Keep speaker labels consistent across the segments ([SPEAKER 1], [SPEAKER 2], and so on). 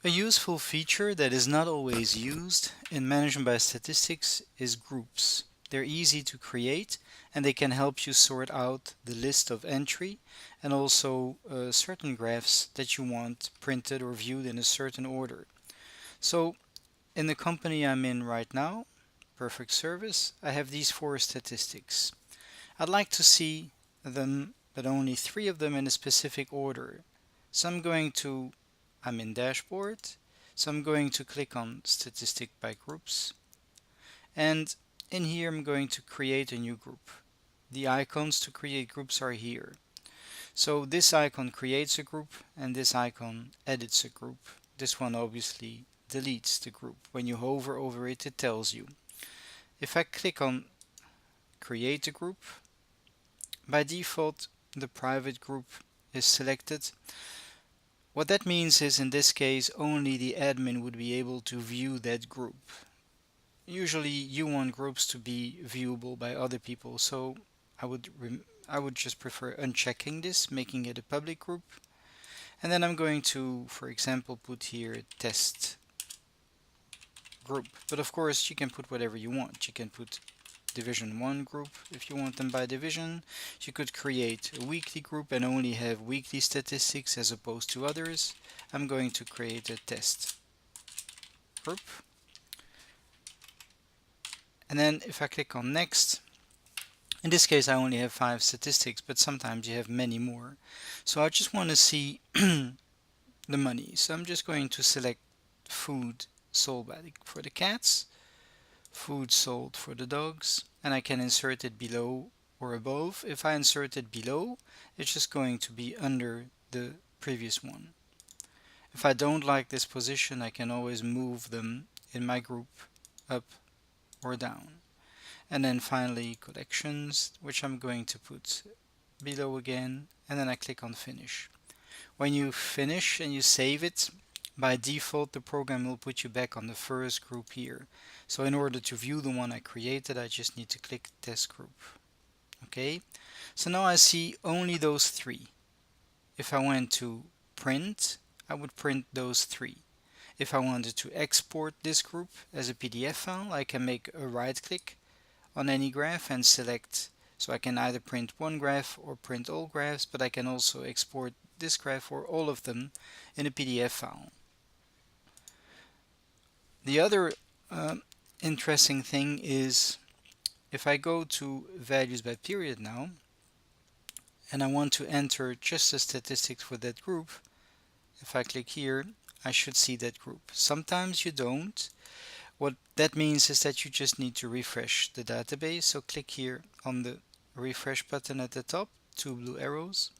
[SPEAKER 1] A useful feature that is not always used in management by statistics is groups. They're easy to create and they can help you sort out the list of entry and also certain graphs that you want printed or viewed in a certain order. So in the company I'm in right now, Perfect Service, I have these four statistics. I'd like to see them, but only three of them in a specific order. So I'm in dashboard, so I'm going to click on statistic by groups, and in here I'm going to create a new group. The icons to create groups are here. So this icon creates a group and this icon edits a group. This one obviously deletes the group. When you hover over it, it tells you. If I click on create a group, by default the private group is selected. What that means is in this case only the admin would be able to view that group. Usually you want groups to be viewable by other people, so I would I would just prefer unchecking this, making it a public group. And then I'm going to, for example, put here test group. But of course you can put whatever you want. You can put division 1 group if you want them by division. You could create a weekly group and only have weekly statistics as opposed to others. I'm going to create a test group. And then if I click on next, in this case I only have 5 statistics, but sometimes you have many more. So I just want to see the money. So I'm just going to select food sold for the cats, food sold for the dogs, and I can insert it below or above. If I insert it below, it's just going to be under the previous one. If I don't like this position, I can always move them in my group up or down. And then finally collections, which I'm going to put below again, and then I click on finish. When you finish and you save it, by default the program will put you back on the first group here. So in order to view the one I created, I just need to click test group. Okay, so now I see only those three. If I went to print, I would print those three. If I wanted to export this group as a PDF file, I can make a right click on any graph and select, so I can either print one graph or print all graphs, but I can also export this graph or all of them in a PDF file. The other interesting thing is if I go to values by period now and I want to enter just the statistics for that group, if I click here, I should see that group. Sometimes you don't. What that means is that you just need to refresh the database. So click here on the refresh button at the top, 2 blue arrows,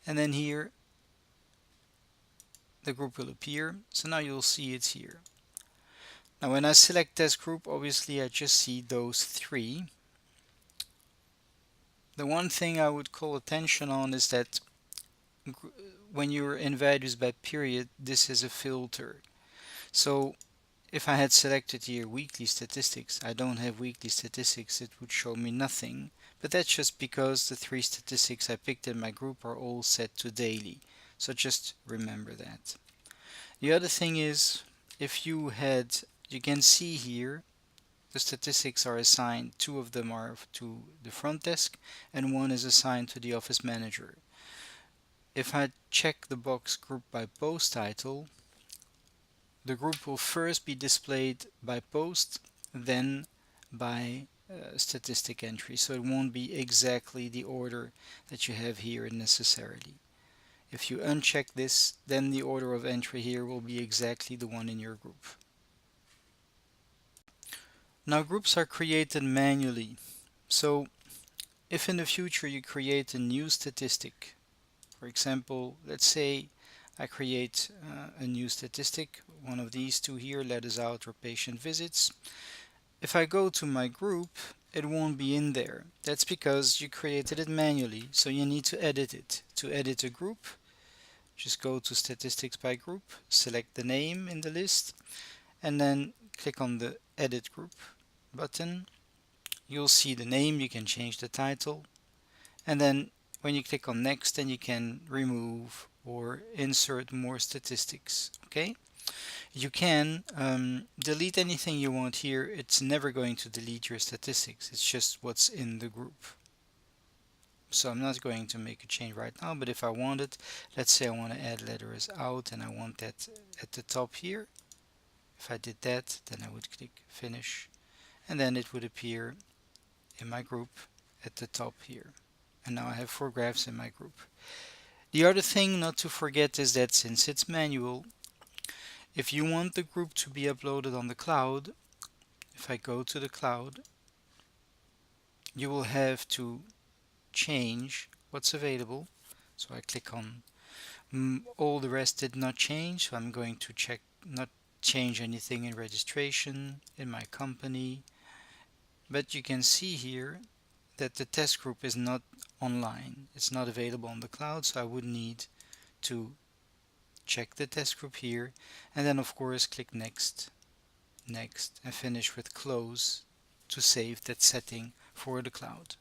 [SPEAKER 1] and then here the group will appear. So now you'll see it's here. Now when I select this group, obviously I just see those three. The one thing I would call attention on is that when you're in values by period, this is a filter. So if I had selected here weekly statistics, I don't have weekly statistics, it would show me nothing. But that's just because the 3 statistics I picked in my group are all set to daily. So just remember that. The other thing is, if you can see here, the statistics are assigned. 2 of them are to the front desk and 1 is assigned to the office manager. If I check the box group by post title, the group will first be displayed by post, then by statistic entry. So it won't be exactly the order that you have here necessarily. If you uncheck this, then the order of entry here will be exactly the one in your group. Now groups are created manually. So if in the future you create a new statistic, for example, let's say I create a new statistic, one of these two here, letters out or patient visits. If I go to my group, it won't be in there. That's because you created it manually, so you need to edit it. To edit a group, just go to statistics by group, select the name in the list, and then click on the edit group button. You'll see the name, you can change the title, and then when you click on next, then you can remove or insert more statistics. Okay, you can delete anything you want here. It's never going to delete your statistics, it's just what's in the group. So I'm not going to make a change right now, but if I want it, let's say I want to add letters out and I want that at the top here. If I did that, then I would click finish, and then it would appear in my group at the top here. And now I have 4 graphs in my group. The other thing not to forget is that since it's manual, if you want the group to be uploaded on the cloud, if I go to the cloud, you will have to change what's available. So I click on all the rest did not change, so I'm going to check not change anything in registration, in my company. But you can see here that the test group is not online. It's not available on the cloud, so I would need to check the test group here, and then of course click next, next, and finish with close to save that setting for the cloud.